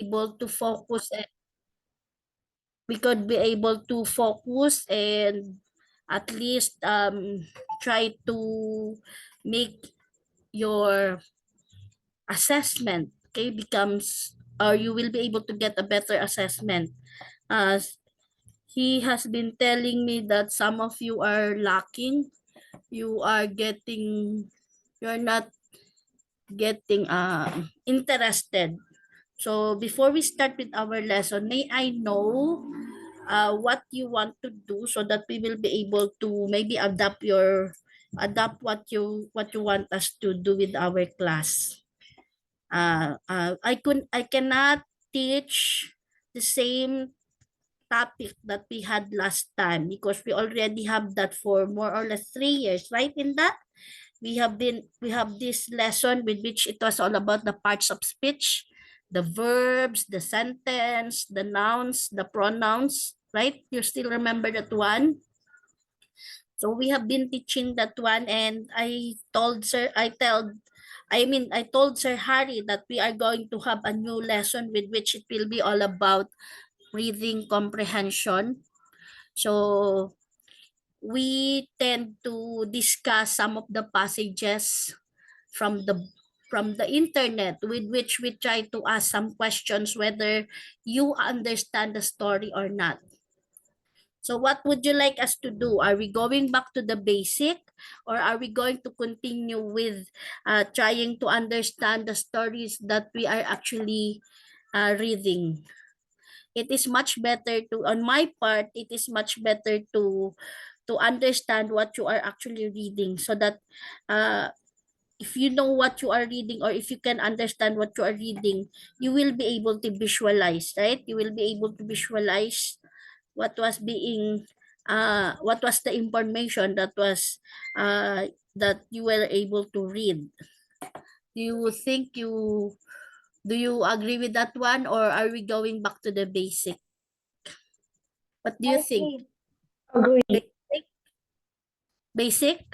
able to focus, we could be able to focus and at least try to make your assessment, okay, becomes, or you will be able to get a better assessment. As he has been telling me that some of you are lacking, you are getting, you're not getting interested. So before we start with our lesson, may I know what you want to do so that we will be able to maybe adapt what you want us to do with our class. I cannot teach the same topic that we had last time because we already have that for more or less 3 years, right? In that we have this lesson with which it was all about the parts of speech, the verbs, the sentence, the nouns, the pronouns, right? You still remember that one? So we have been teaching that one, and I told Sir Harry that we are going to have a new lesson with which it will be all about reading comprehension. So we tend to discuss some of the passages from the internet with which we try to ask some questions whether you understand the story or not. So what would you like us to do? Are we going back to the basic, or are we going to continue with trying to understand the stories that we are actually reading? It is much better to, on my part, it is much better to understand what you are actually reading, so that uh, if you know what you are reading, or if you can understand what you are reading, you will be able to visualize, right? You will be able to visualize what was being what was the information that you were able to read. Do you think do you agree with that one, or are we going back to the basic? What do you think? Agree. Basic? Basic?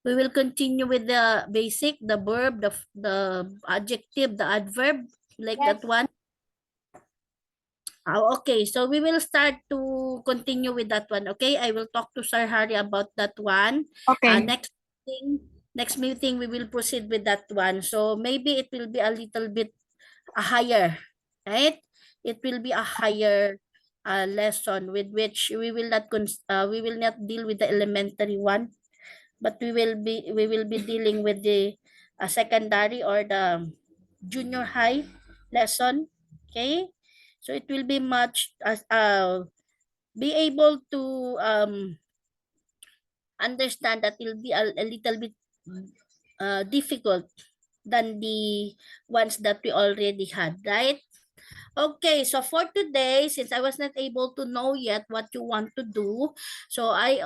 We will continue with the basic, the verb, the adjective, the adverb, like that one. Okay, so we will start to continue with that one. Okay, I will talk to Sir Harry about that one. Okay. Next meeting, we will proceed with that one. So maybe it will be a little bit higher, right? It will be a higher lesson with which we will not deal with the elementary one, but we will be dealing with the secondary or the junior high lesson. Okay, so it will be much be able to understand that it will be a little bit difficult than the ones that we already had, right? Okay, so for today, since I was not able to know yet what you want to do, so I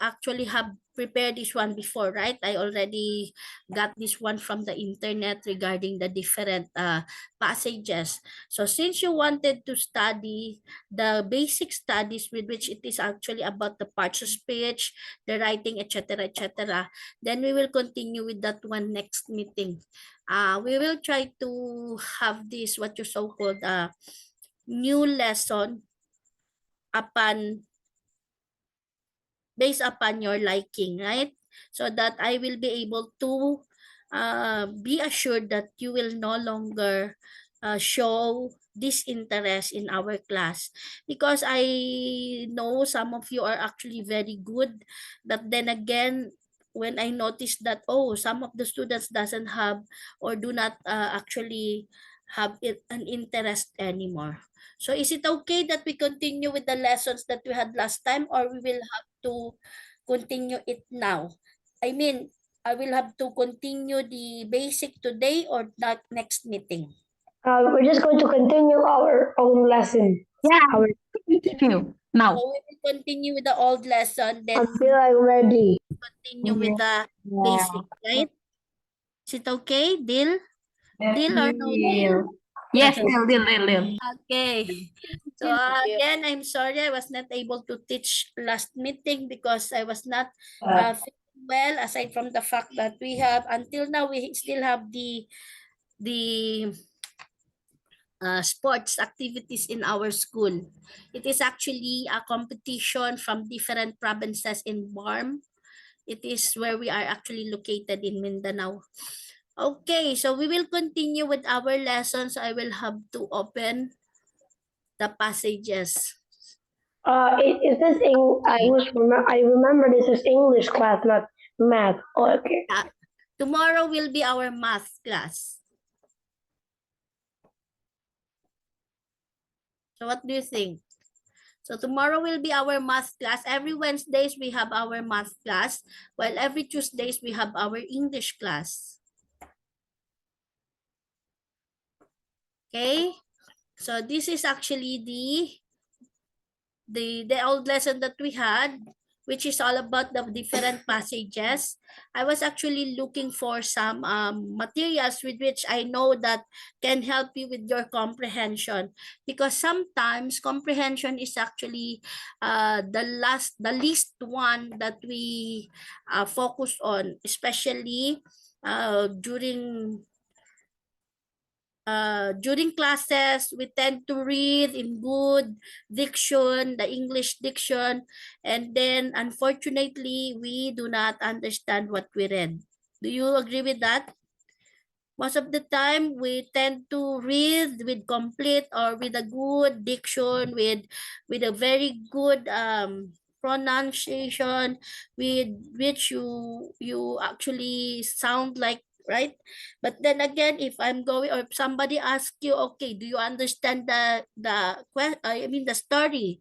actually have prepared this one before, right? I already got this one from the internet regarding the different passages. So since you wanted to study the basic studies with which it is actually about the parts of speech, the writing, etc., etc., then we will continue with that one next meeting. We will try to have this, what you so-called new lesson upon based upon your liking, right? So that I will be able to be assured that you will no longer show disinterest in our class, because I know some of you are actually very good, but then again, when I noticed that, oh, some of the students doesn't have or do not actually have an interest anymore. So is it okay that we continue with the lessons that we had last time, or we will have to continue it now? I mean, I will have to continue the basic today or not next meeting. We're just going to continue our own lesson. Yeah, Our, continue now. So we will continue with the old lesson, then until I'm ready. continue with the basic, right? Is it okay? Deal? Deal or no deal? Yes, deal. Okay. So again, I'm sorry I was not able to teach last meeting because I was not feeling well, aside from the fact that we have, until now, we still have the the sports activities in our school. It is actually a competition from different provinces in BARM. It is where we are actually located in Mindanao. Okay, so we will continue with our lessons. I will have to open the passages. Is this I remember this is English class, not math. Oh, okay. Tomorrow will be our math class. So what do you think? So tomorrow will be our math class. Every Wednesdays we have our math class, while every Tuesdays we have our English class. Okay? So this is actually the old lesson that we had, which is all about the different passages. I was actually looking for some materials with which I know that can help you with your comprehension, because sometimes comprehension is actually the least one that we focus on, especially during classes. We tend to read in good diction, the English diction, and then unfortunately, we do not understand what we read. Do you agree with that? Most of the time, we tend to read with complete or with a good diction, with a very good pronunciation, with which you actually sound like, right? But then again, if I'm going, or if somebody asks you, okay, do you understand the story?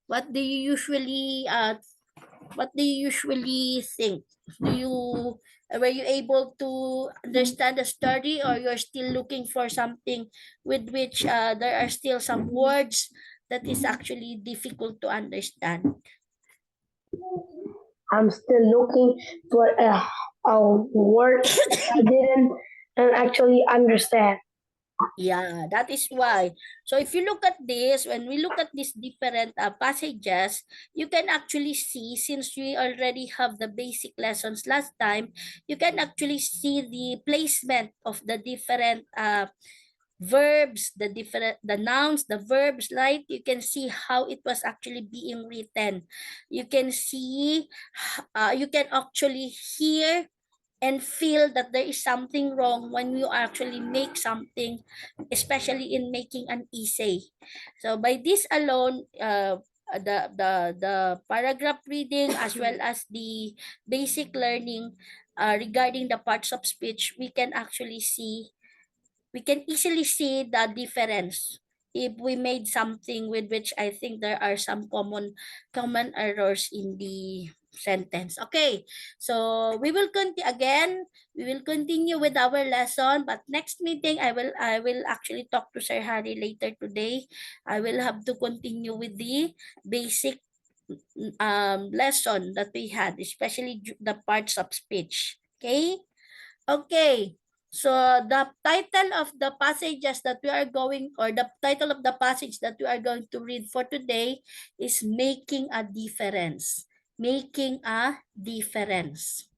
What do you usually think? Were you able to understand the story, or you're still looking for something with which there are still some words that is actually difficult to understand? I'm still looking for a word I didn't actually understand. Yeah, that is why. So if you look at this, when we look at these different passages, you can actually see, since we already have the basic lessons last time, you can actually see the placement of the different verbs, the nouns, the verbs, right? You can see how it was actually being written. You can see, you can actually hear and feel that there is something wrong when you actually make something, especially in making an essay. So by this alone, the paragraph reading as well as the basic learning regarding the parts of speech, we can easily see the difference if we made something with which I think there are some common errors in the sentence. Okay, so we will continue with our lesson, but next meeting I will actually talk to Sir Harry later today. I will have to continue with the basic lesson that we had, especially the parts of speech. Okay. Okay. So the title of the passages that we are going, or the title of the passage that we are going to read for today is Making a Difference. Making a Difference.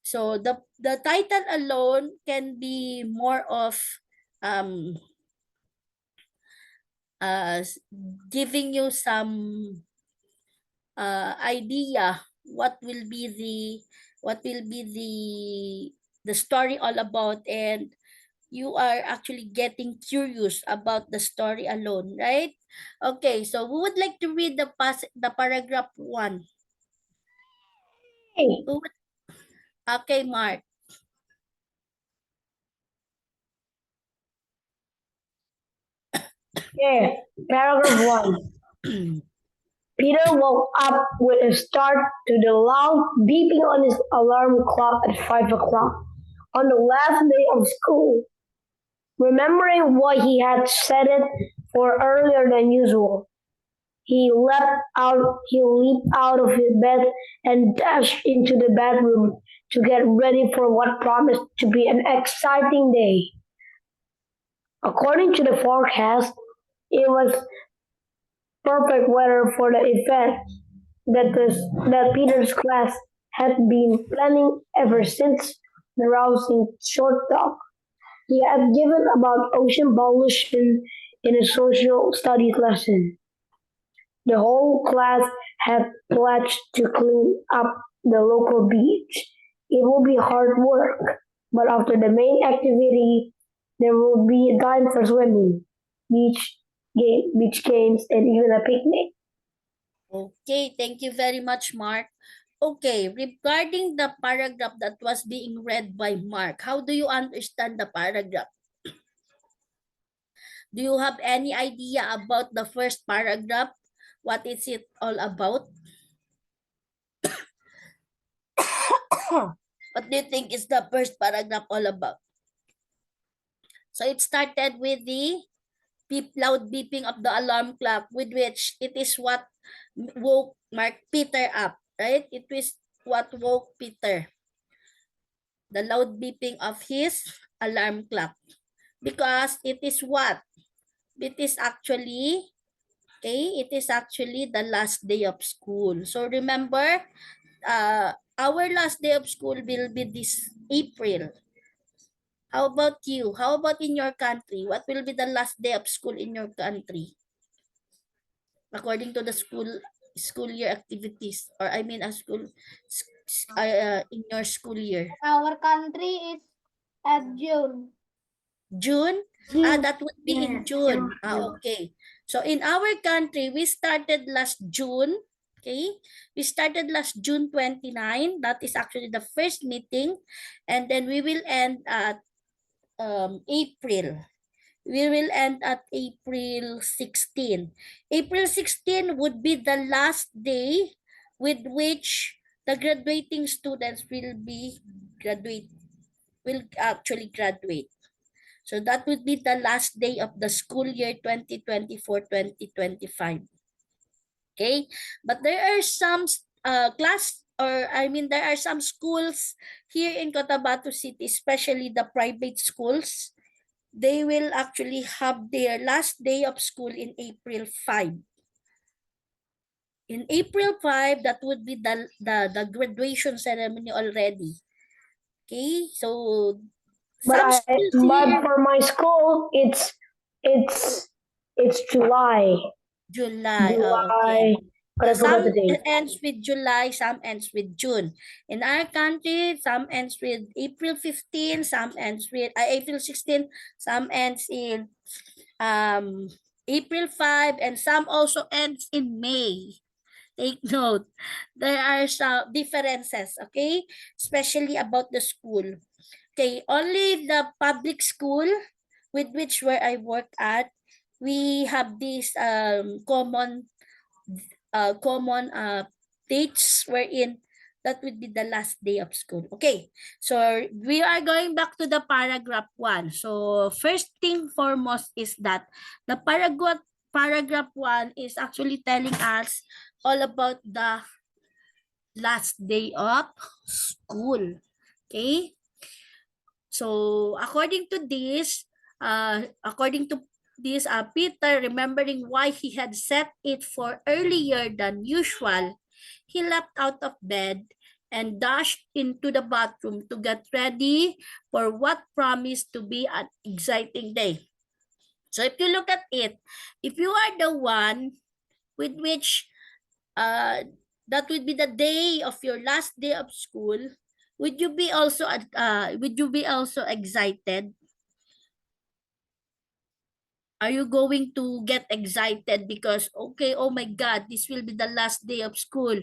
So the title alone can be more of um uh giving you some idea what will be the story all about, and you are actually getting curious about the story alone, right? Okay, so we would like to read the paragraph 1. Hey, Okay, Mark. yeah, paragraph 1. Peter woke up with a start to the loud beeping on his alarm clock at 5 o'clock on the last day of school. Remembering what he had set it for earlier than usual, he leaped out of his bed and dashed into the bedroom to get ready for what promised to be an exciting day. According to the forecast, it was perfect weather for the event that Peter's class had been planning ever since the rousing short talk. He had given about ocean pollution in a social studies lesson. The whole class had pledged to clean up the local beach. It will be hard work, but after the main activity, there will be time for swimming, beach games, and even a picnic. Okay, thank you very much, Mark. Okay, regarding the paragraph that was being read by Mark, how do you understand the paragraph? Do you have any idea about the first paragraph? What is it all about? What do you think is the first paragraph all about? So it started with the loud beeping of the alarm clock, with which it is what woke Mark Peter up, right? It was what woke Peter. The loud beeping of his alarm clock. Because it is what? It is actually, okay, it is actually the last day of school. So remember, our last day of school will be this April. How about you? How about in your country? What will be the last day of school in your country? According to the school year activities, or I mean a school in your school year. Our country is at June. June? That would be in June. Okay. So in our country, we started last June. Okay. We started last June 29. That is actually the first meeting. And then we will end at April. We will end at April 16. April 16 would be the last day with which the graduating students will actually graduate. So that would be the last day of the school year 2024-2025. Okay? But there are some there are some schools here in Cotabato City, especially the private schools. They will actually have their last day of school in April 5. In April 5, that would be the graduation ceremony already. Okay? So some schools But here, for my school, it's July. July. Oh, okay. July. But I forgot Some the date. ends with July, some ends with June. In our country, some ends with April 15, some ends with April 16, some ends in April 5, and some also ends in May. Take note, there are some differences, okay? Especially about the school. Okay, only the public school with which where I work at, we have these common dates wherein that would be the last day of school. Okay, so we are going back to the paragraph 1. So first thing foremost is that the paragraph 1 is actually telling us all about the last day of school. Okay, so according to this, Peter, remembering why he had set it for earlier than usual, he leapt out of bed and dashed into the bathroom to get ready for what promised to be an exciting day. So if you look at it, if you are the one with which that would be the day of your last day of school, would you be also excited? Are you going to get excited because, okay, oh my God, this will be the last day of school.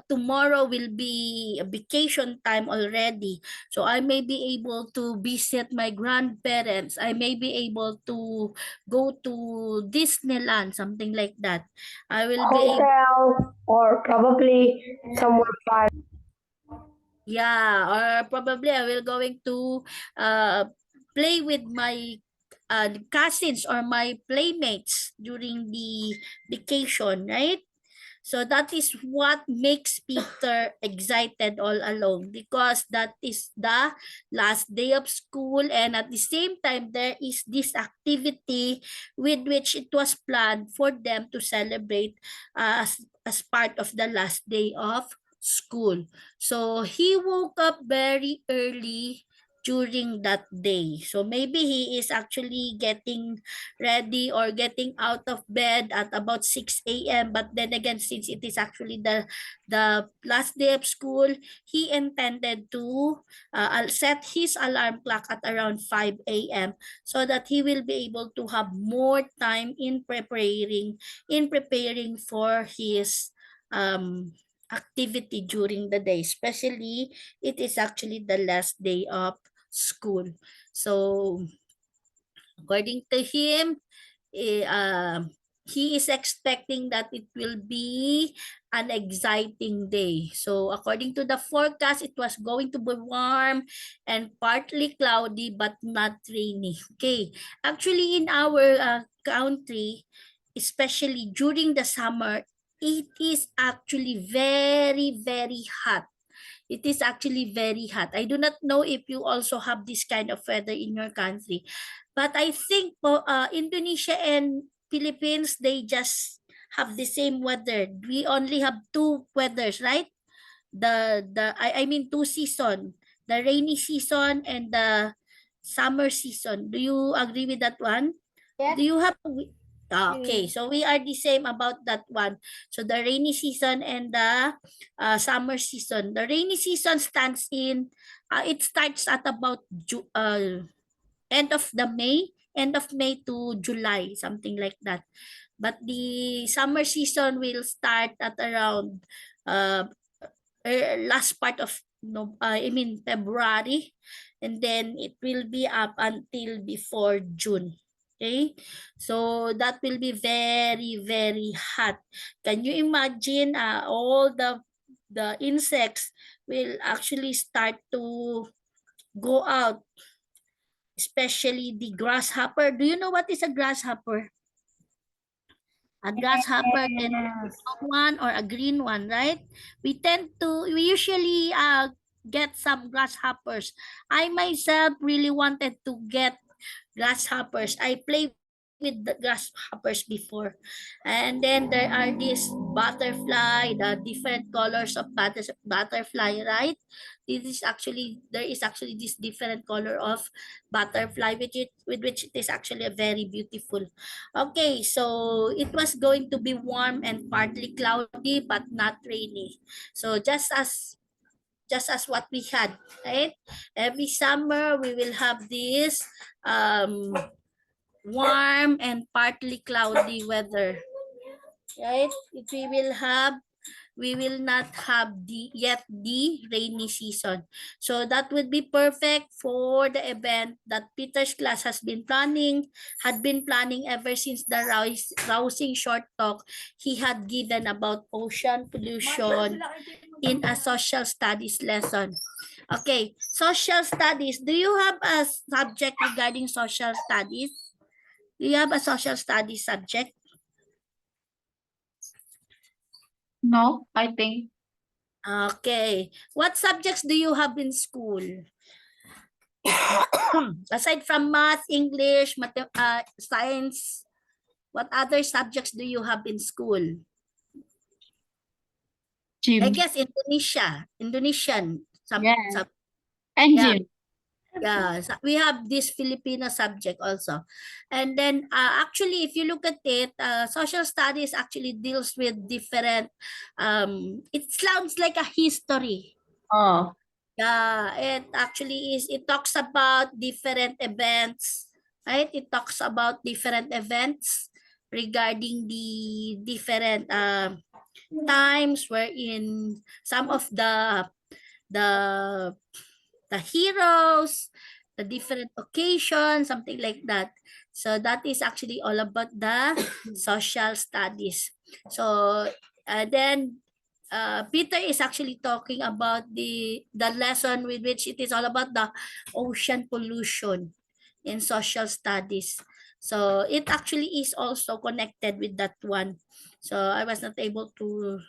Tomorrow will be a vacation time already. So I may be able to visit my grandparents. I may be able to go to Disneyland, something like that. I will be able, Hotel or probably somewhere far. yeah, or probably I will going to play with my cousins or my playmates during the vacation, right? So that is what makes Peter excited all along, because that is the last day of school, and at the same time there is this activity with which it was planned for them to celebrate as part of the last day of school. So he woke up very early during that day. So maybe he is actually getting ready or getting out of bed at about 6 a.m. But then again, since it is actually the last day of school, he intended to set his alarm clock at around 5 a.m. so that he will be able to have more time in preparing for his activity during the day, especially it is actually the last day of school. So according to him, eh, he is expecting that it will be an exciting day. So according to the forecast, it was going to be warm and partly cloudy but not rainy. Okay, actually in our country, especially during the summer, it is actually very, very hot. It is actually very hot. I do not know if you also have this kind of weather in your country. But I think Indonesia and Philippines, they just have the same weather. We only have two weathers, right? I mean two season, the rainy season and the summer season. Do you agree with that one? Yes. Do you have okay, Mm. so we are the same about that one. So the rainy season and the summer season. The rainy season stands in it starts at about end of May to July, something like that. But the summer season will start at around uh, last part of no, I mean February, and then it will be up until before June. Okay, so that will be very, very hot. Can you imagine all the insects will actually start to go out, especially the grasshopper. Do you know what is a grasshopper? A grasshopper can be a Yes. brown one or a green one, right? We usually get some grasshoppers. I myself really wanted to get grasshoppers. I play with the grasshoppers before. And then there are these butterfly, the different colors of butterfly, right? There is actually this different color of butterfly with which it is actually a very beautiful. Okay, so it was going to be warm and partly cloudy but not rainy. So just as what we had, right? Every summer we will have this um warm and partly cloudy weather, right? If we will not have the rainy season. So that would be perfect for the event that Peter's class had been planning ever since the rousing short talk he had given about ocean pollution in a social studies lesson. Okay, social studies. Do you have a subject regarding social studies? Do you have a social studies subject? No, I think. Okay. What subjects do you have in school? Aside from math, English, science, what other subjects do you have in school? I Gym. guess Indonesian. Yeah. And Yeah. gym. Yeah, we have this Filipino subject also. And then actually, if you look at it, social studies actually deals with different, it sounds like a history. Oh, Yeah, it talks about different events, right? It talks about different events regarding the different times wherein some of the the heroes, the different occasions, something like that. So that is actually all about the social studies. So then Peter is actually talking about the lesson with which it is all about the ocean pollution in social studies. So it actually is also connected with that one. So I was not able to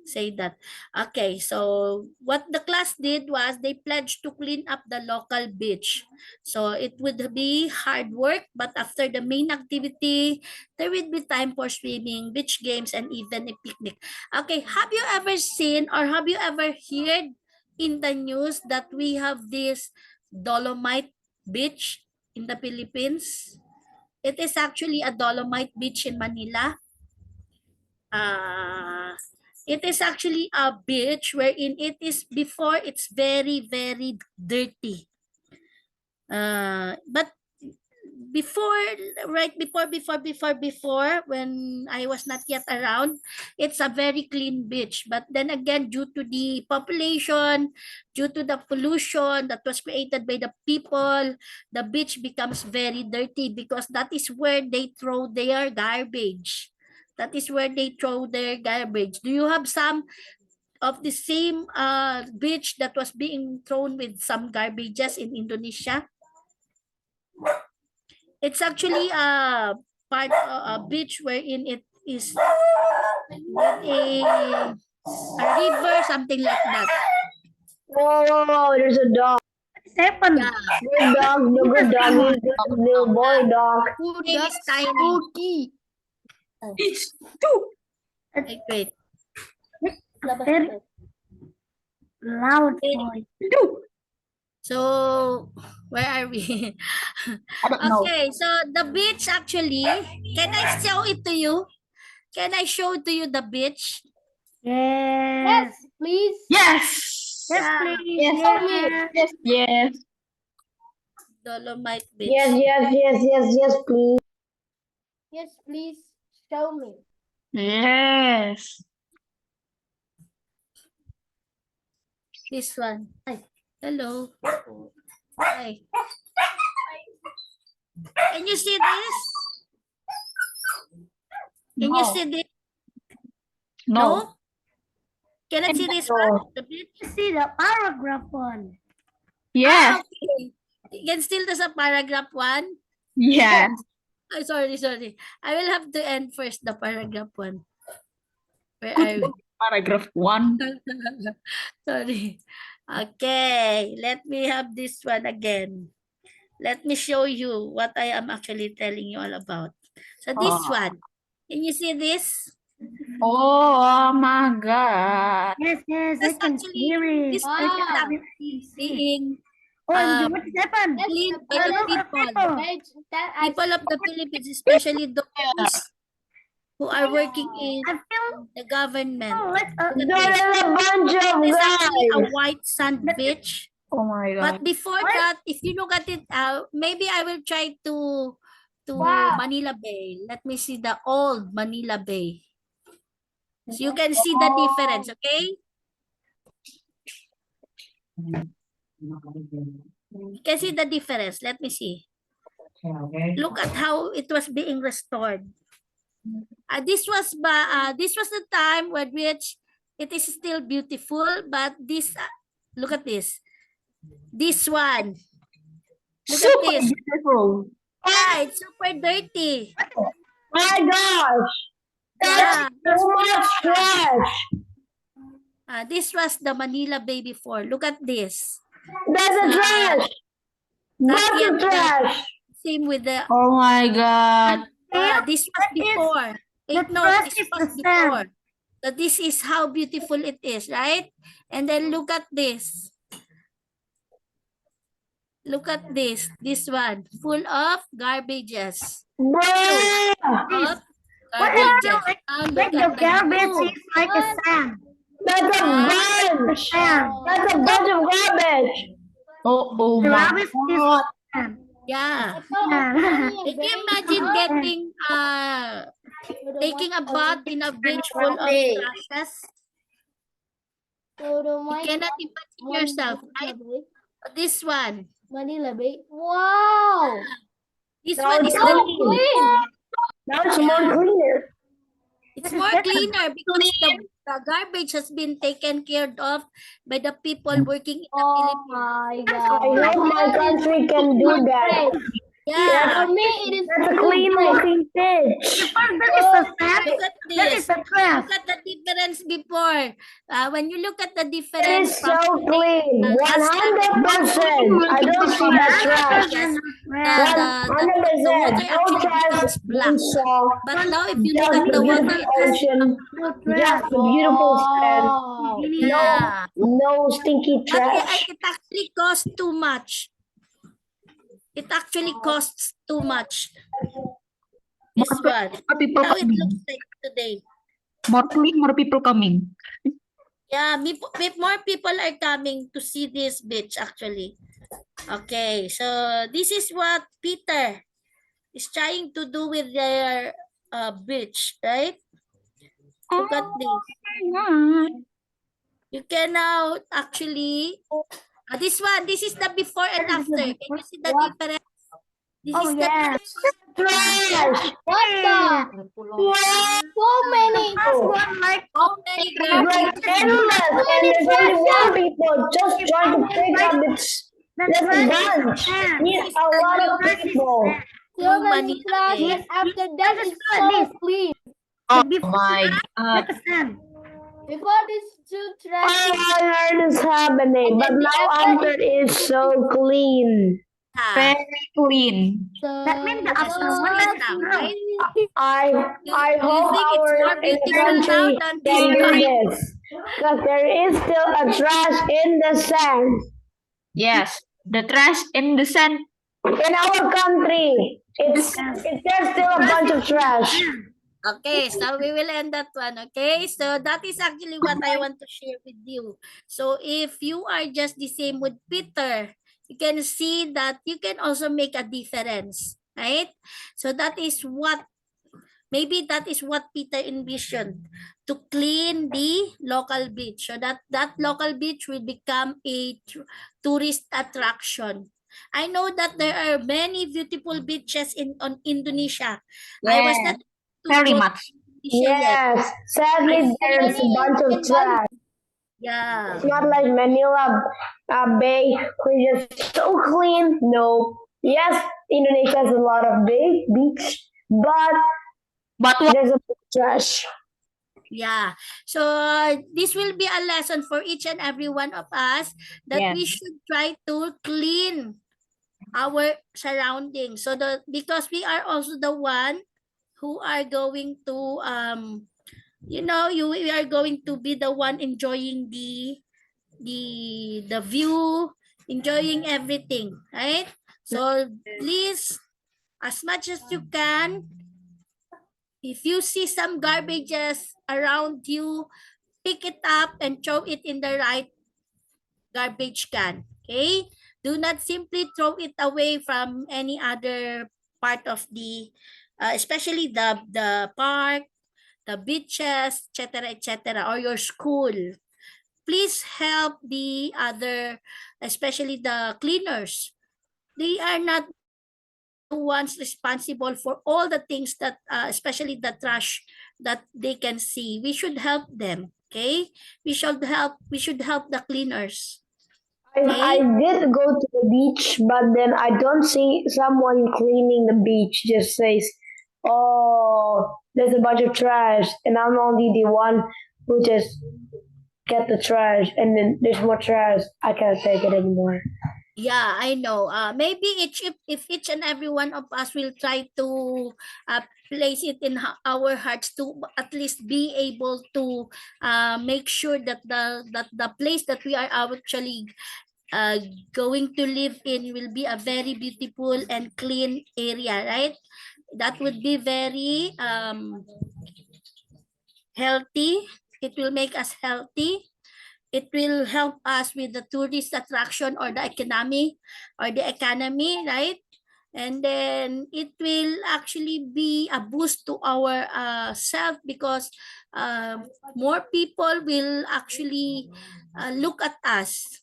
say that. Okay, so what the class did was they pledged to clean up the local beach. So it would be hard work, but after the main activity, there will be time for swimming, beach games, and even a picnic. Okay, have you ever seen or have you ever heard in the news that we have this Dolomite Beach in the Philippines. It is actually a Dolomite Beach in Manila. It is actually a beach wherein it is before it's very, very dirty. But before, right before, when I was not yet around, it's a very clean beach. But then again, due to the population, due to the pollution that was created by the people, the beach becomes very dirty because that is where they throw their garbage. That is where they throw their garbage. Do you have some of the same beach that was being thrown with some garbages in Indonesia? It's actually a beach wherein it is with a river, something like that. Oh, there's a dog. Yeah, Good dog, the good dog, good little boy dog. name is Tiny. It's two. Wait. Labas. Loud boy. Two. So, where are we? I don't know. Okay, so the beach actually, can I show it to you? Can I show to you the beach? Yes, please. Yes. Yeah, Yes. Yes. Dolomite Beach. Yes, please. Yes, please. Show me. Yes. This one. Hi. Hello. Hi. Can you see this? Can you No. see this? No. Can I see this No. one? The beach? See the paragraph one. Yes. Okay. You can still do sa paragraph 1. Yes. Oh, sorry. I will have to end first the paragraph 1. Where are we? Paragraph 1. Sorry. Okay, let me have this one again. Let me show you what I am actually telling you all about. So this one, can you see this? Oh my God. Yes, That's actually, this Wow. is actually being and what happened? cleaned by the people. Guys, People of the Philippines, especially those who are working in the government. There is a bunch of It's actually a guys. white sand beach. Oh my God. But before that, if you look at it, maybe I will try to Wow. Manila Bay. Let me see the old Manila Bay. So you can see the difference, okay? You can see the difference. Let me see. Look at how it was being restored. This was the time when which it is still beautiful, but this look at this. This one. Look at Super this. beautiful. Yeah, it's super dirty. My gosh. Yeah. Too much trash. This was the Manila Bay before. Look at this. That's a trash. Not That's yet a trash. same with the Oh my God. this was before. No, this was before. So this is how beautiful it is, right? And then look at this. Look at this. This one, full of garbages. Bruh. Of garbages. Now look at the blue. like a sand. That's a bunch. That's a bunch of garbage. Oh my God. Yeah. Can you imagine getting taking a bath in a beach full of trashes? You cannot imagine yourself, right? This one. Manila Bay. Wow. This Now one it's is clean. Now it's more cleaner. it's more cleaner because the garbage has been taken care of by the people working in the Oh Philippines. my I God. hope my country can do that. Yeah. For me, it is That's a clean looking fish. Look at this. Look at the difference before. When you look at the It difference is so clean. 100%. I don't see the trash. the 100%. water No actually trash. becomes black. No salt. But now if you look Just at a the water, beautiful it has ocean. Just a beautiful sand. Wow. yeah. No stinky But trash. it actually costs too much It actually costs too much. More, This one. more people How it coming. looks like today. More clean, more people coming. Yeah, more people are coming to see this beach actually. Okay, so this is what Peter is trying to do with their beach, right? Look at this. God. You can now actually, this one, this is the before and after. Can you see the What? difference? This Oh, is the yes. Trash! What the? So many. like how many It's like endless, and there's only one people just trying to pick up its little bunch. Need a lot of people. So many Manila trash, Bay. and after that, it's so clean. Oh my God. Before this too trashy. Fire is happening, but now after it's so clean. Ah, Very clean. So, yes, so it's clean now, right? I Do you hope think it's more our beautiful now country than can do before? this, because there is still a trash in the sand. Yes. The trash in the sand. In our country, there's still a bunch of trash. Okay, so we will end that one. Okay, so that is actually what I want to share with you. So if you are just the same with Peter, you can see that you can also make a difference, right? So that is what, maybe that is what Peter envisioned, to clean the local beach so that that local beach will become a tourist attraction. I know that there are many beautiful beaches in on Indonesia. I was Yeah. not to Very go to much. Indonesia yet. Yes, sadly there's a bunch of trash. Yeah. It's not like Manila Bay, which is so clean. No. Yes, Indonesia has a lot of big beach, but But what? there's a big trash. Yeah. So this will be a lesson for each and every one of us that Yes. we should try to clean our surroundings. So the because we are also the one who are going to we are going to be the one enjoying the view, enjoying everything, right? So please, as much as you can, if you see some garbages around you, pick it up and throw it in the right garbage can. Okay? Do not simply throw it away from any other part of the, especially the park, the beaches, etc., or your school. Please help the other, especially the cleaners. They are not the ones responsible for all the things that, especially the trash that they can see. We should help them. Okay, we should help. We should help the cleaners. I did go to the beach, but then I don't see someone cleaning the beach. Just says, "Oh, there's a bunch of trash," and I'm only the one who just get the trash, and then there's more trash. I can't take it anymore. Yeah, I know. Maybe if each and every one of us will try to place it in our hearts to at least be able to make sure that the place that we are actually going to live in will be a very beautiful and clean area, right? That would be very healthy. It will make us healthy. It will help us with the tourist attraction or the economy, right? And then it will actually be a boost to our self because more people will actually look at us,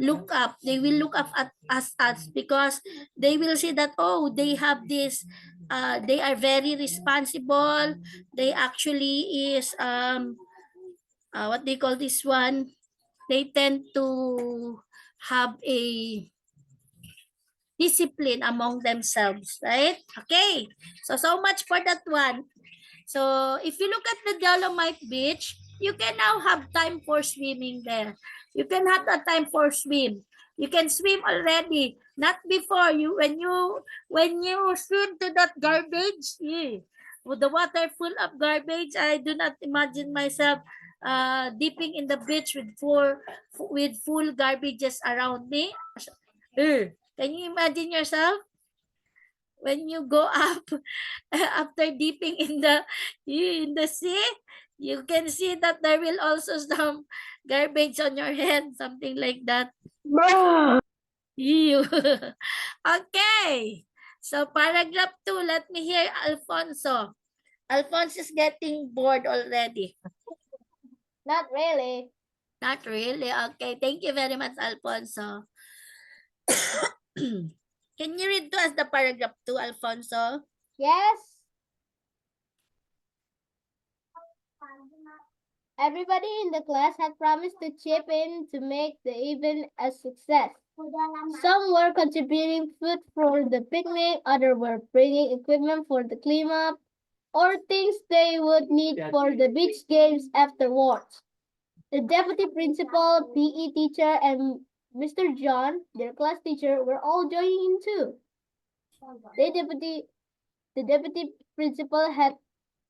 look up. They will look up at us because they will see that, oh, they have this. They are very responsible. They actually is what they call this one. They tend to have a discipline among themselves, right? Okay, so much for that one. So if you look at the Dolomite Beach, you can now have time for swimming there. You can have that time for swim. You can swim already, not before you when you swim to that garbage. With the water full of garbage, I do not imagine myself dipping in the beach with full garbages around me. Can you imagine yourself when you go up after dipping in the sea? You can see that there will also some garbage on your head, something like that. Bruh. Ew. Okay. So paragraph 2, let me hear Alfonso. Alfonso is getting bored already. Not really. Not really. Okay. Thank you very much, Alfonso. Can you read to us the paragraph 2, Alfonso? Yes. Everybody in the class had promised to chip in to make the event a success. Some were contributing food for the picnic, others were bringing equipment for the cleanup, or things they would need for the beach games afterwards. The deputy principal, PE teacher, and Mr. John, their class teacher, were all joining in too. The deputy principal had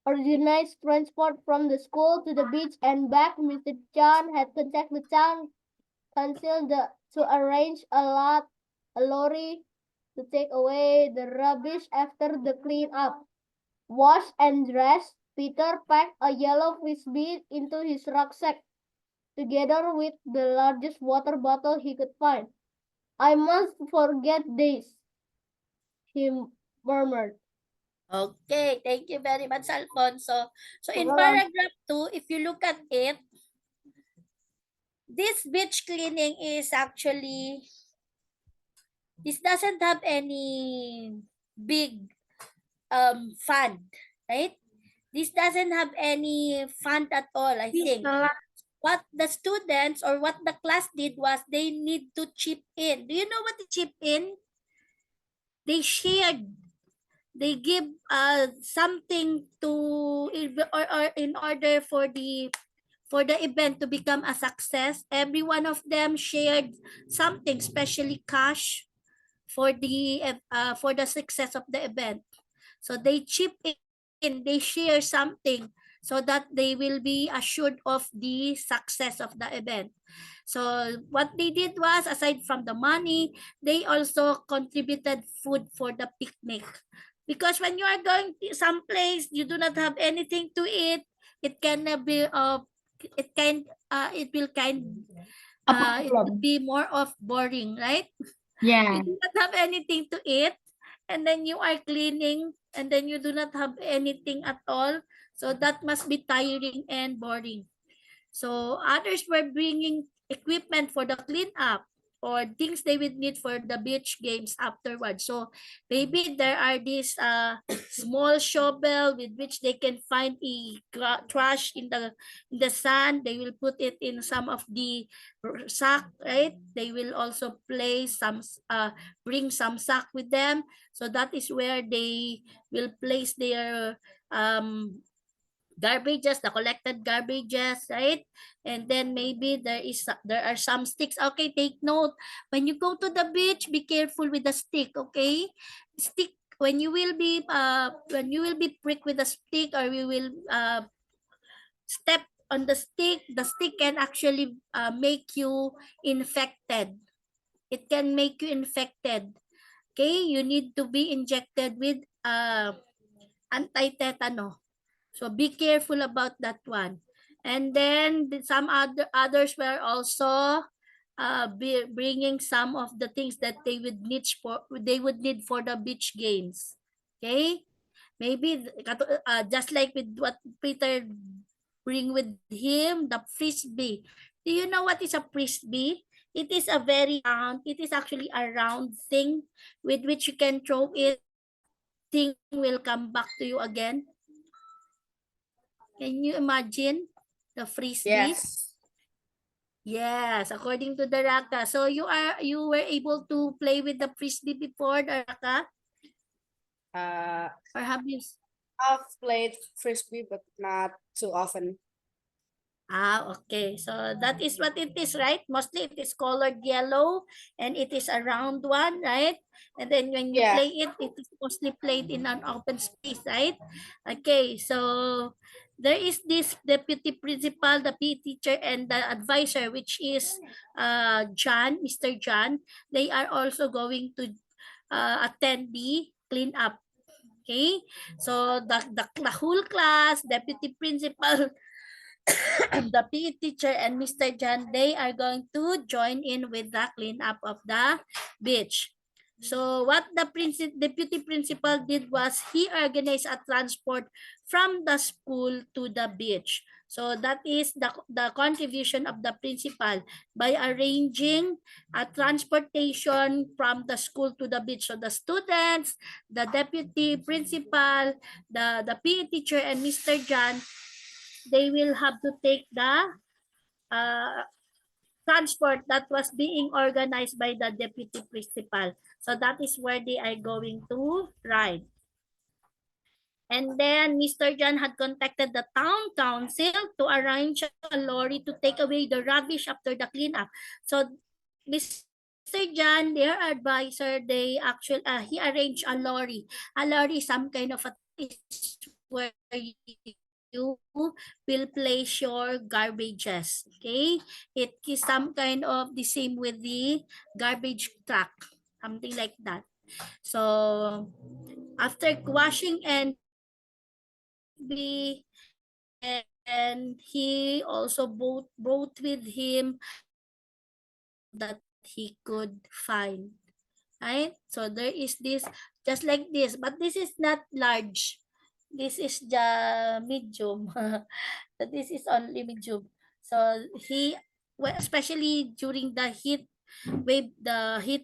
organized transport from the school to the beach and back. Mr. John had contacted the town council to arrange a lorry to take away the rubbish after the cleanup. Washed and dressed, Peter packed a yellow frisbee into his rucksack, together with the largest water bottle he could find. I must forget this, he murmured. Okay, thank you very much, Alfonso. So in paragraph 2, if you look at it, this beach cleaning is actually, this doesn't have any big fund, right? This doesn't have any fund at all, I think. What the students or what the class did was they need to chip in. Do you know what the chip in? They shared. They give something to, or in order for the event to become a success. Every one of them shared something, especially cash, for the success of the event. So they chip in, they share something so that they will be assured of the success of the event. So what they did was, aside from the money, they also contributed food for the picnic. Because when you are going to some place, you do not have anything to eat, it can be it will it will be more of boring, right? You Yeah. do not have anything to eat, and then you are cleaning, and then you do not have anything at all. So that must be tiring and boring. So others were bringing equipment for the cleanup or things they would need for the beach games afterwards. So maybe there are these small shovel with which they can find trash in the sand. They will put it in some of the sack, right? They will also place some bring some sack with them. So that is where they will place their garbages, the collected garbages, right? And then maybe there are some sticks. Okay, take note. When you go to the beach, be careful with the stick, okay? Stick, when you will be pricked with a stick, or you will step on the stick can actually make you infected. It can make you infected. Okay, you need to be injected with anti-tetano. So be careful about that one. And then some others were also bringing some of the things that they would need for the beach games. Okay? Maybe just like with what Peter bring with him, the frisbee. Do you know what is a frisbee? It is a very round, it is actually a round thing with which you can throw it. Thing will come back to you again. Can you imagine the frisbee? Yes. Yes, according to the Raka. So you were able to play with the frisbee before, the Raka? Or have you? I've played frisbee, but not too often. Okay. So that is what it is, right? Mostly it is colored yellow and it is a round one, right? And then when you Yeah. play it, it is mostly played in an open space, right? Okay. So there is this deputy principal, the PE teacher, and the advisor, which is John, Mr. John. They are also going to attend the cleanup. Okay. So the whole class, deputy principal, the PE teacher and Mr. John, they are going to join in with the cleanup of the beach. So what the deputy principal did was he organized a transport from the school to the beach. So that is the contribution of the principal by arranging a transportation from the school to the beach. So the students, the deputy principal, the PE teacher and Mr. John, they will have to take the uh, transport that was being organized by the deputy principal. So that is where they are going to ride. And then Mr. John had contacted the town council to arrange a lorry to take away the rubbish after the cleanup. So Mr. John, their advisor, they actually he arranged a lorry. A lorry, some kind of a is where you will place your garbages. Okay, it is some kind of the same with the garbage truck, something like that. So after washing and be, and he also brought with him that he could find, right? So there is this just like this, but this is not large, this is the medium. So this is only medium. So he, well, especially during the heat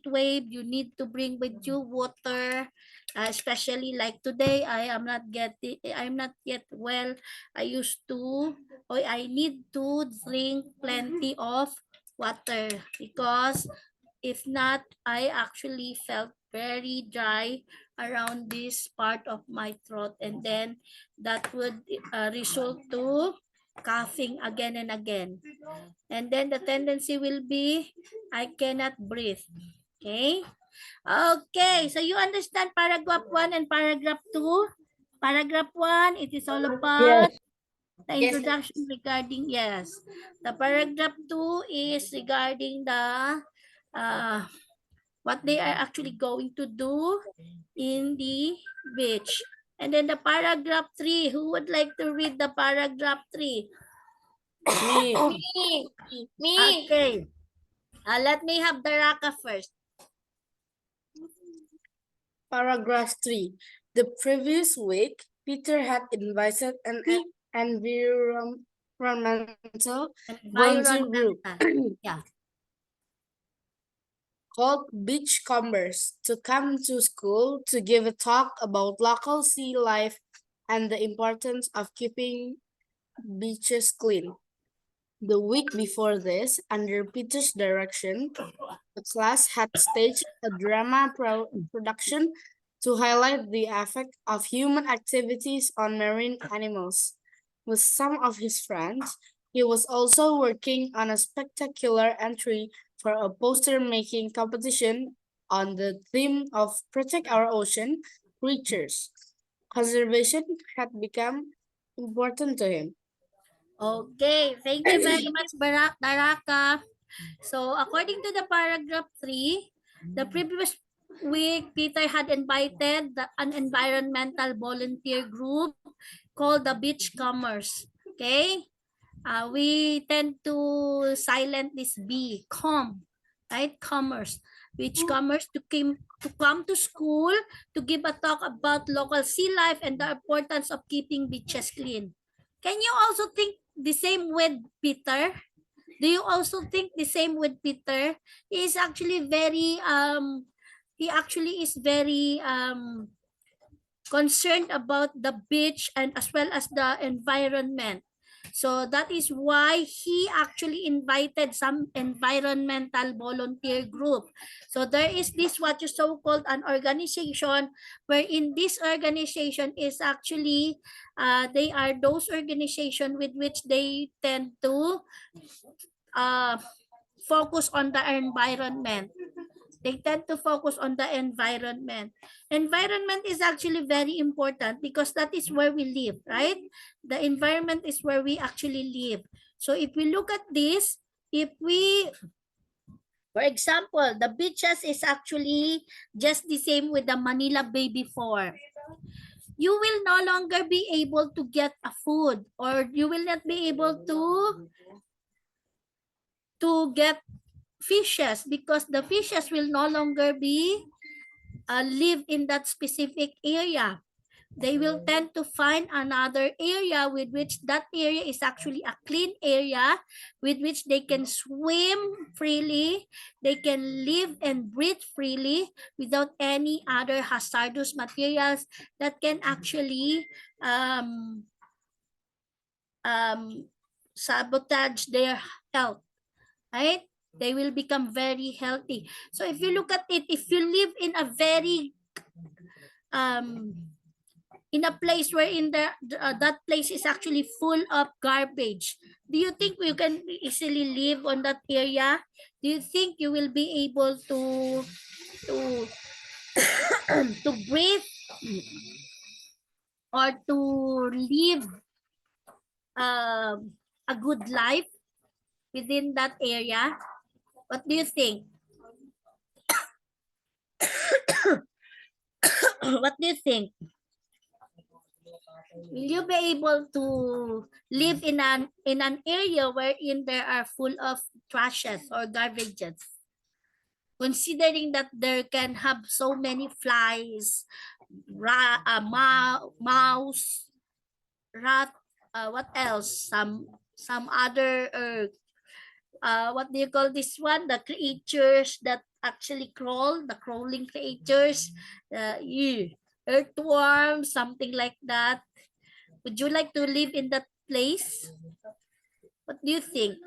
wave, you need to bring with you water, especially like today. I'm not yet well. I used to, or I need to drink plenty of water, because if not, I actually felt very dry around this part of my throat, and then that would result to coughing again and again. And then the tendency will be I cannot breathe. Okay? Okay, so you understand paragraph 1 and paragraph 2? Paragraph 1, it is all about Yes. the introduction regarding, yes. The paragraph 2 is regarding the uh, what they are actually going to do in the beach. And then the paragraph 3, who would like to read the paragraph 3? Me. Me. Okay. Let me have the Raka first. Paragraph 3. The previous week, Peter had invited an environmental volunteer group Yeah. called Beachcombers to come to school to give a talk about local sea life and the importance of keeping beaches clean. The week before this, under Peter's direction, the class had staged a drama production to highlight the effect of human activities on marine animals. With some of his friends, he was also working on a spectacular entry for a poster-making competition on the theme of Protect Our Ocean Creatures. Conservation had become important to him. Okay, thank you very much, Baraka. So, according to the paragraph 3, the previous week, Peter had invited an environmental volunteer group called the Beachcombers. Okay? We tend to silent this B, right? Commerce. Beachcombers to come to school to give a talk about local sea life and the importance of keeping beaches clean. Can you also think the same with Peter? Do you also think the same with Peter? He is actually very concerned about the beach and as well as the environment. So that is why he actually invited some environmental volunteer group. So there is this what you so-called an organization, wherein this organization is actually they are those organization with which they tend to uh, focus on the environment. They tend to focus on the environment. Environment is actually very important because that is where we live, right? The environment is where we actually live. So if we look at this, if we, for example, the beaches is actually just the same with the Manila Bay before. You will no longer be able to get a food, or you will not be able to get fishes, because the fishes will no longer be live in that specific area. They will tend to find another area with which that area is actually a clean area with which they can swim freely, they can live and breathe freely without any other hazardous materials that can actually sabotage their health, right? They will become very healthy. So if you look at it, if you live in a very in a place where in that place is actually full of garbage, do you think you can easily live on that area? Do you think you will be able to to breathe or to live a good life within that area? What do you think? What do you think? Will you be able to live in an area wherein there are full of trashes or garbages? Considering that there can have so many flies, mouse, rat, what else? Some other what do you call this one? The creatures that actually crawl, the crawling creatures, earthworms, something like that. Would you like to live in that place? What do you think?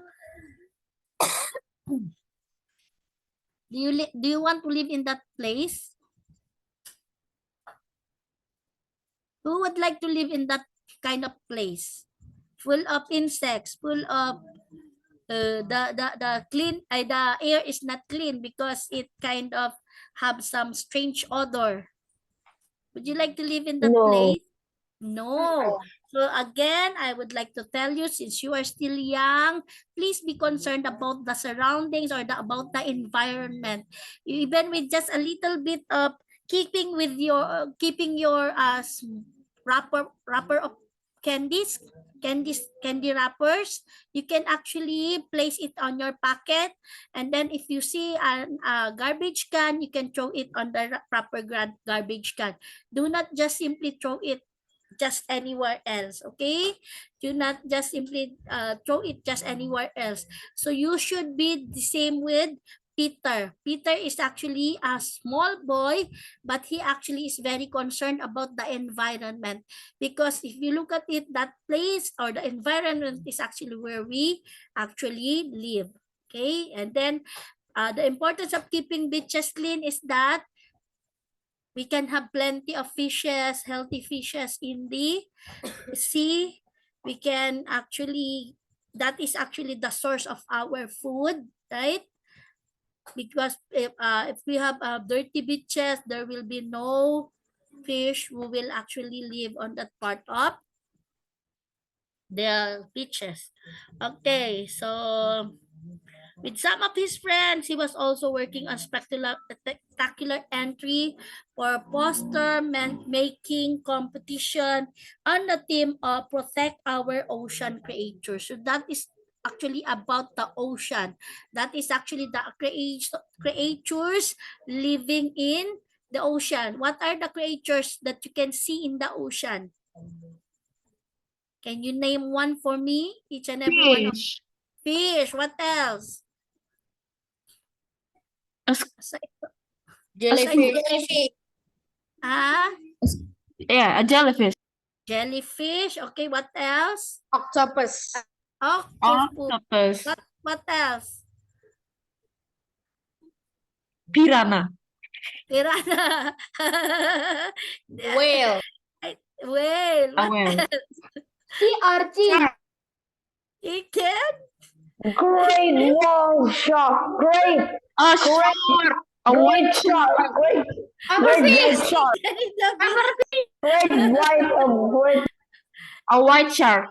Do you want to live in that place? Who would like to live in that kind of place? Full of insects, full of the clean the air is not clean because it kind of have some strange odor. Would you like to live in that No. place? No. So again, I would like to tell you, since you are still young, please be concerned about the surroundings or about the environment. Even with just a little bit of keeping your wrapper of candy wrappers, you can actually place it on your pocket, and then if you see a garbage can, you can throw it on the proper garbage can. Do not just simply throw it just anywhere else, okay? Do not just simply throw it just anywhere else. So you should be the same with Peter. Peter is actually a small boy, but he actually is very concerned about the environment, because if you look at it, that place or the environment is actually where we actually live, okay? And then the importance of keeping beaches clean is that we can have plenty of fishes, healthy fishes in the sea. We can actually, that is actually the source of our food, right? Because if we have dirty beaches, there will be no fish who will actually live on that part of the beaches. Okay, so with some of his friends, he was also working on spectacular entry for poster making competition on the theme of Protect Our Ocean Creatures. So that is actually about the ocean. That is actually the creatures living in the ocean. What are the creatures that you can see in the ocean? Can you name one for me? Each and every one of Fish. fish. What else? As- Jellyfish. Ah, Yeah, a jellyfish. Jellyfish. Okay, what else? Octopus. Octopus. Octopus. What else? Piranha. Piranha. Whale. Whale. A What whale. else? Sea urchin. Chicken. Great wall shark. Great, A great, shark. A great white shark. shark. Great, great shark. Great white great. A white shark.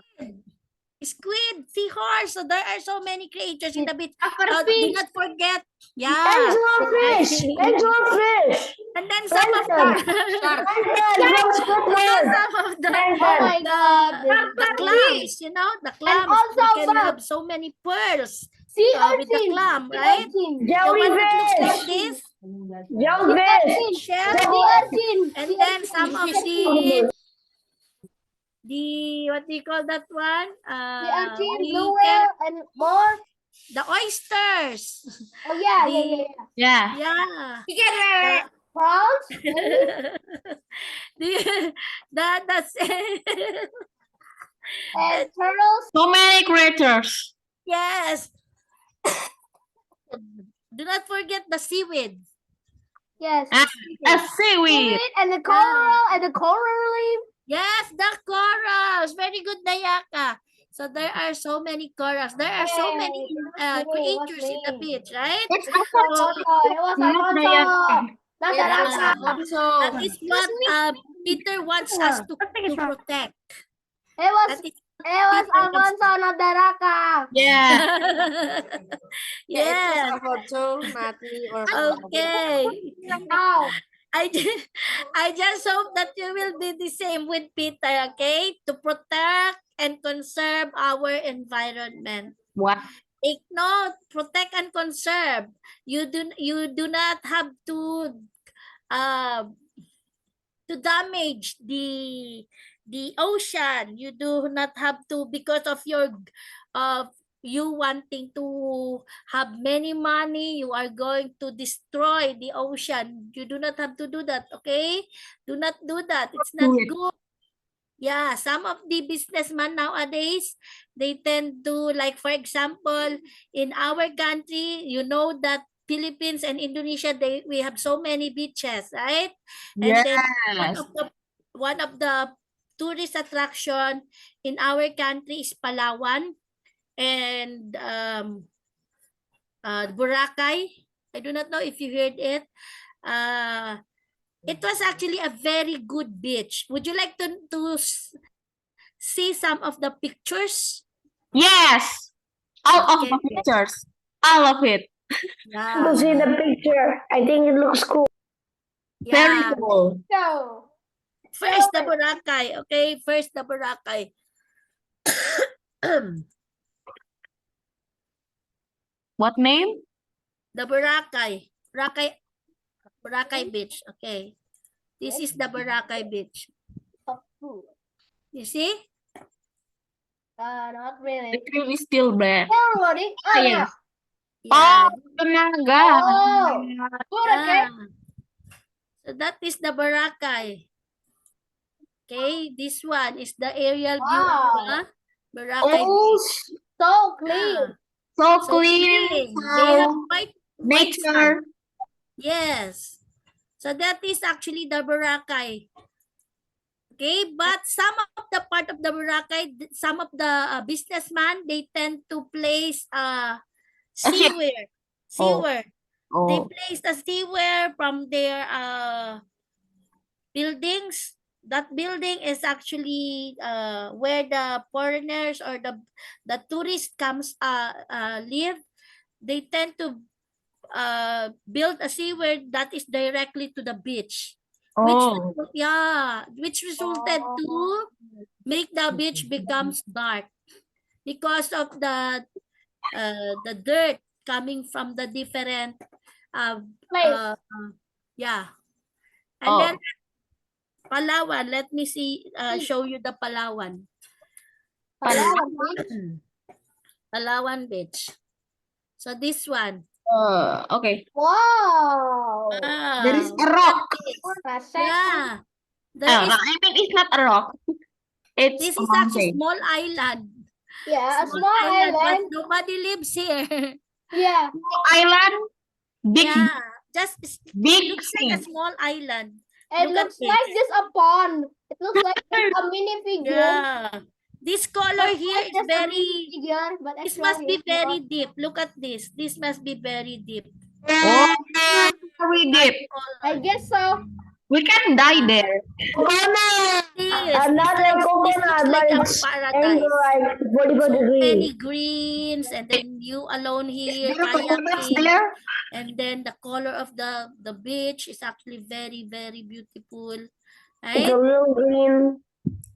Squid, seahorse. So there are so many creatures in the beach. Do Pufferfish. not forget. Yeah. Anglerfish. Anglerfish. And then some of Plankton. the Plankton from Squidward. some of the Oh Plankton. my God. the clams, the clams. also You can the- have so many pearls Sea with the urchin. clam, Sea right? urchin. The one that looks like Jellyfish. this, Jellyfish. shell, Sea urchin. and Sea then urchin. some of the what do you call that one? Sea urchin, we blue can- whale, and more. the oysters. Oh yeah, The- Yeah. Yeah. Chicken. Prawns. That's And turtles. So many creatures. yes. Do not forget the seaweed. Yes. Ah, A seaweed. Seaweed and the coral and the coral reef. Yes, the corals. Very good, Dayaka. So there are so many corals. There are so many creatures in the beach, right? It's Alfonso. It was not Alfonso. Dayaka. Not Yeah. Alfonso. That is what Peter wants us to protect. It was That is Alfonso, not Daraka. Yeah. yes. Alfonso, not me, or Okay. Ow. I just hope that you will do the same with Peter, okay? To protect and conserve our environment. What? Take note, protect and conserve. You do not have to damage the ocean. You do not have to, because of your you wanting to have many money, you are going to destroy the ocean. You do not have to do that, okay? Do not do that. It's not Do it. good. Yeah, some of the businessmen nowadays, they tend to, like, for example, in our country, you know that Philippines and Indonesia, we have so many beaches, right? And then Yes. one of the tourist attraction in our country is Palawan and Boracay. I do not know if you heard it. It was actually a very good beach. Would you like to see some of the pictures? Yes. All of the Okay. pictures. All of it. To see the picture. I think it looks cool. Very Yeah. cool. So, First the Boracay. Okay, first the Boracay. What name? The Boracay. Boracay Beach. Okay. This is the Boracay Beach. You see? not really. The cream is still black. Hey, everybody. Oh, Yes. Yeah. Oh, tenaga. Oh. Good, okay. Yeah. So that is the Boracay. Okay, this one is the aerial view of Wow. the Boracay Oh, Beach. So clean. Yeah. so So clean. clean. They have So white nature. sand. Yes. So that is actually the Boracay. Okay, but some of the part of the Boracay, some of the businessmen, they tend to place seaware. Seaware. They Oh, place the seaware from their buildings. That building is actually where the foreigners or the tourists comes live. They tend to build a seaware that is directly to the beach. oh, Which resulted to make the beach becomes dark because of the dirt coming from the different Place. yeah. And Oh. then Palawan, let me show you the Palawan. Palawan Beach. So this one. okay. Wow. There is Wow. a rock. Perfect. Yeah. There Oh, is no, I mean it's not a rock. It's This a is actually mountain. small island. Yeah, a Small small island, but island. nobody lives here. Yeah. Island, big, Yeah, just big looks like a sea. small island. It Look at looks this. like just a pond. It looks like just a mini figure. Yeah. This color Looks here like is just a mini very, figure, but this actually must be it's very not. deep. Look at this. This must be very deep. Oh, very deep. I guess so. We can die there. Coconut! This Another looks coconut, like but a it's paradise. angle like 45 So many degrees. greens, and then you alone Is here there coconuts kayaking, there? and then the color of the beach is actually very, very beautiful. It's a Right? little green.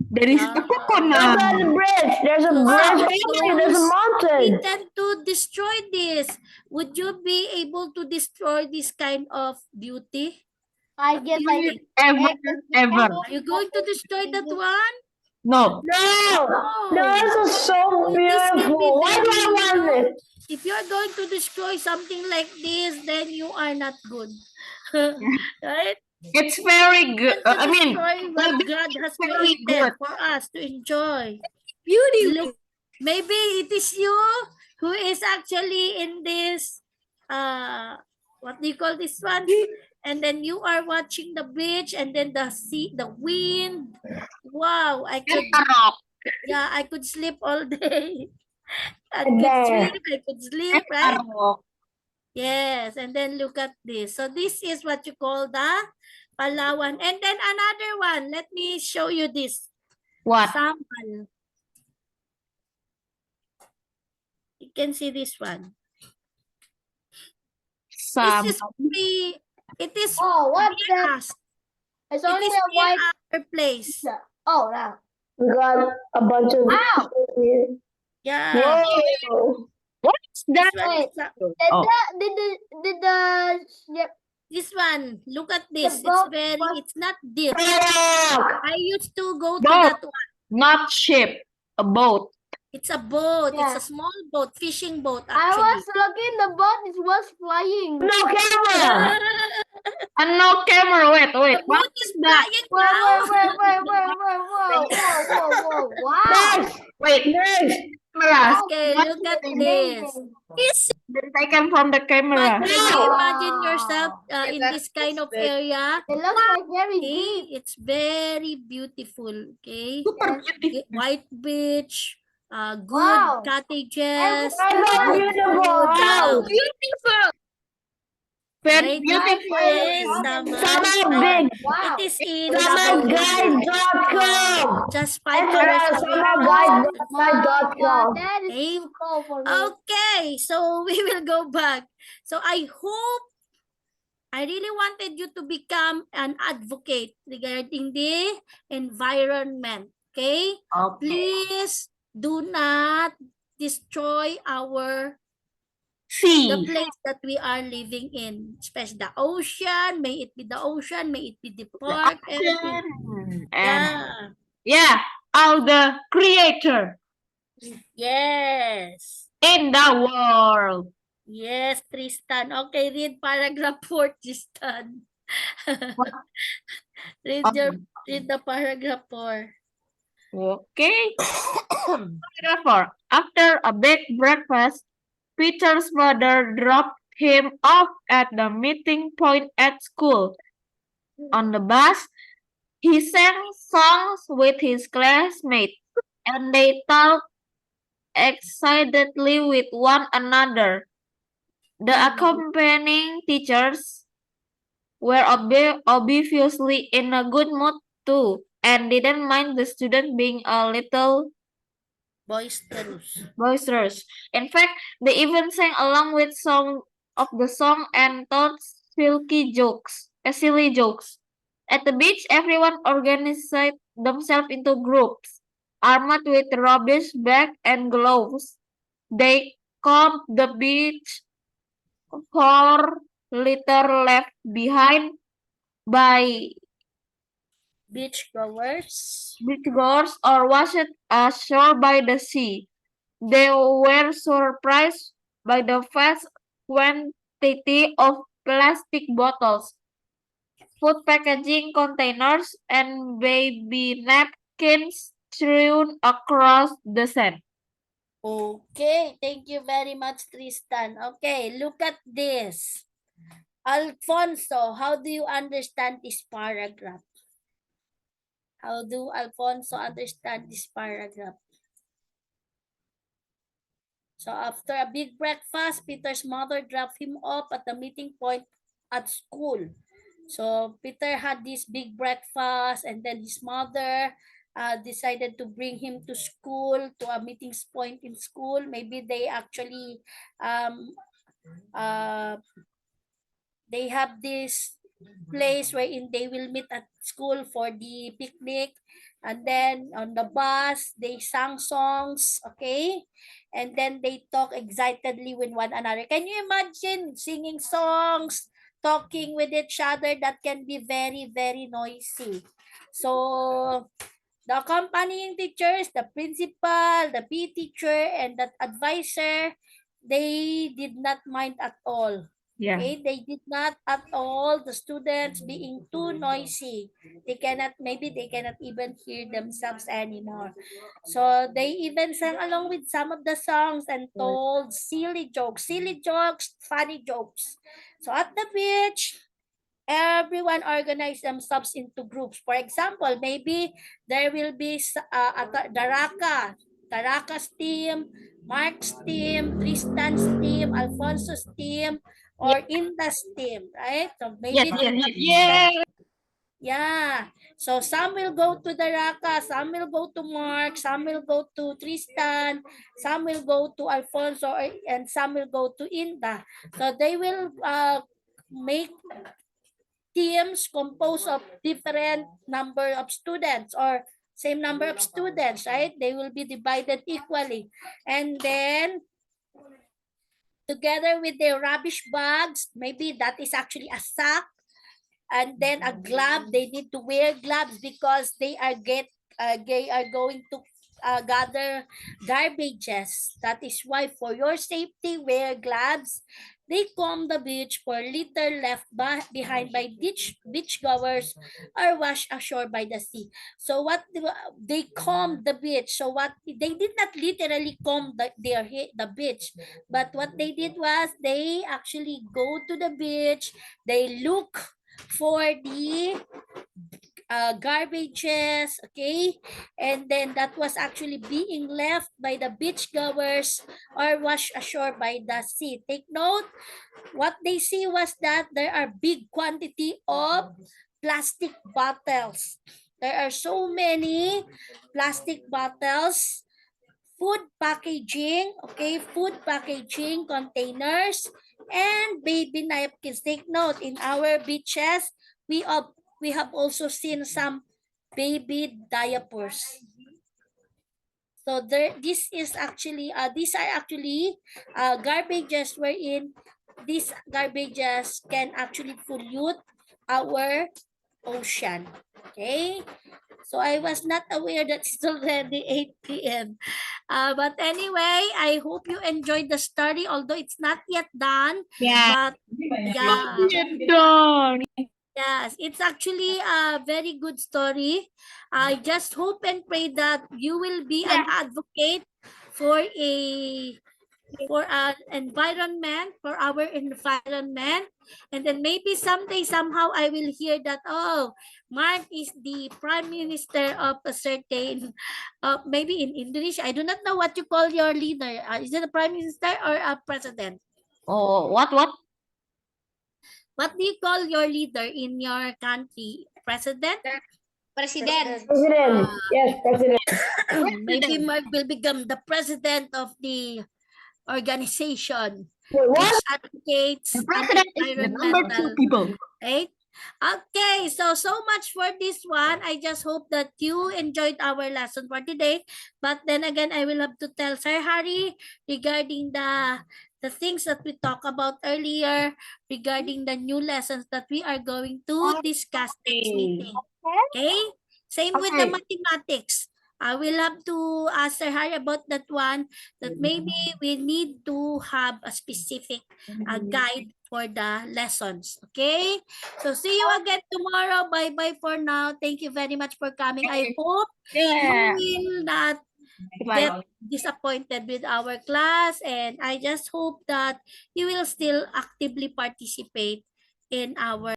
There is Yeah. a Look coconut. at the bridge. There's a So bridge. suppose Hey, there's a we mountain. tend to destroy this. Would you be able to destroy this kind of beauty? I guess I Ever, ever. Are you going to destroy that one? No. No, this is so This can be beautiful. Why do I very, want it? if you're going to destroy something like this, then you are not good. Right? It's very good. Want to I mean, destroy what the God has very created good. for us to enjoy. Beauty. Look, maybe it is you who is actually in this, what do you call this one? And then you are watching the beach, and then the sea, the wind. Wow, I could, And a rock. yeah, I could sleep all day. I And could there. swim, I could sleep, And a right? rock. Yes, and then look at this. So this is what you call the Palawan. And then another one, let me show you this. What? Sample. You can see this one. Some. This is it is Oh, what's near that? us. It's It only is a near white. our place. Oh, no. We got a bunch of Wow. here. Yeah. Whoa. What's that? This one Wait. is Oh. Did the ship this one. Look at this. It's boat very, was- it's not deep. Rock. I used to go to Boat. that one. Not ship. A boat. It's a boat. Yeah. It's a small boat, fishing boat I actually. was looking the boat it was flying. No camera. And no camera. Wait. The What boat is is that? flying Whoa, now. whoa. Wow. Next. Wait. Next. Camera. Okay, What look at is this. Been taken from the camera. Can you imagine yourself in that this kind of looks big. area? It looks like very Okay, deep. it's very beautiful. Okay, Super beautiful. white beach, good Wow. cottages, That's a beautiful house. Beautiful. Very right? beautiful. This is Sama big. Wow. It is in Davao. SamaGuide.com. Just 5 Enter hours away. SamaGuide.com. That is Okay. too cold for me. Okay, so we will go back. So I hope, I really wanted you to become an advocate regarding the environment. Okay? Okay. Please do not destroy the See. place that we are living in, especially the ocean. May it be the ocean, may it be the park, everything. And Yeah. all the creator Yes. in the world. Yes, Tristan. Okay, read paragraph 4, Tristan. Read the paragraph 4. Okay. Paragraph 4. After a big breakfast, Peter's mother dropped him off at the meeting point at school. On the bus, he sang songs with his classmates, and they talked excitedly with one another. The accompanying teachers were obviously in a good mood too, and didn't mind the student being a little boisterous. In fact, they even sang along with some of the song and told silly jokes. At the beach, everyone organized themselves into groups, armed with rubbish bags and gloves. They combed the beach for litter left behind by beachgoers or washed ashore by the sea. They were surprised by the vast quantity of plastic bottles, food packaging containers, and baby napkins strewn across the sand. Okay, thank you very much, Tristan. Okay, look at this. Alfonso, how do you understand this paragraph? How do Alfonso understand this paragraph? So after a big breakfast, Peter's mother dropped him off at the meeting point at school. So Peter had this big breakfast, and then his mother decided to bring him to school, to a meeting point in school. Maybe they actually uh, they have this place wherein they will meet at school for the picnic, and then on the bus they sang songs, okay, and then they talk excitedly with one another. Can you imagine singing songs, talking with each other? That can be very, very noisy. So the accompanying teachers, the principal, the PE teacher, and the advisor, they did not mind at all. Yeah. Okay, they did not at all the students being too noisy. Maybe they cannot even hear themselves anymore. So they even sang along with some of the songs and told silly jokes, funny jokes. So at the beach, everyone organize themselves into groups. For example, maybe there will be Daraka's team, Mark's team, Tristan's team, Alfonso's team, or Inda's team, right? So maybe they have Yeah. yeah. So some will go to Daraka, some will go to Mark, some will go to Tristan, some will go to Alfonso, and some will go to Inda. So they will make teams composed of different number of students or same number of students, right? They will be divided equally. And then together with their rubbish bags, maybe that is actually a sack, and then a glove. They need to wear gloves because they are going to gather garbages. That is why for your safety, wear gloves. They comb the beach for litter left behind by beach goers or washed ashore by the sea. So they combed the beach. So what they did not literally comb the beach, but what they did was they actually go to the beach. They look for the garbages, okay? And then that was actually being left by the beachgoers or washed ashore by the sea. Take note, what they see was that there are big quantity of plastic bottles. There are so many plastic bottles, food packaging, okay, food packaging containers, and baby napkins. Take note, in our beaches, we have also seen some baby diapers. So these are actually garbages wherein these garbages can actually pollute our ocean. Okay? So I was not aware that it's already 8 p.m. But anyway, I hope you enjoyed the story, although it's not yet done. Yeah. But yeah, Done. yes, it's actually a very good story. I just hope and pray that you will be an advocate for an environment, for our environment. And then maybe someday, somehow, I will hear that, oh, Mark is the prime minister of a certain, maybe in English, I do not know what you call your leader. Is it a prime minister or a president? Oh, what? What do you call your leader in your country? President? President. President. Yes, President. Maybe Mark will become the president of the organization Wait, which what? advocates an environmental, people. right? Okay, so much for this one. I just hope that you enjoyed our lesson for today. But then again, I will have to tell Sir Harry regarding the things that we talked about earlier, regarding the new lessons that we are going to discuss next meeting. Okay? Same with the Okay. mathematics. I will have to ask Sir Harry about that one, that maybe we need to have a specific guide for the lessons. Okay? So see you again tomorrow. Bye-bye for now. Thank you very much for coming. I hope you Yeah. will not get disappointed with our class, and I just hope that you will still actively participate in our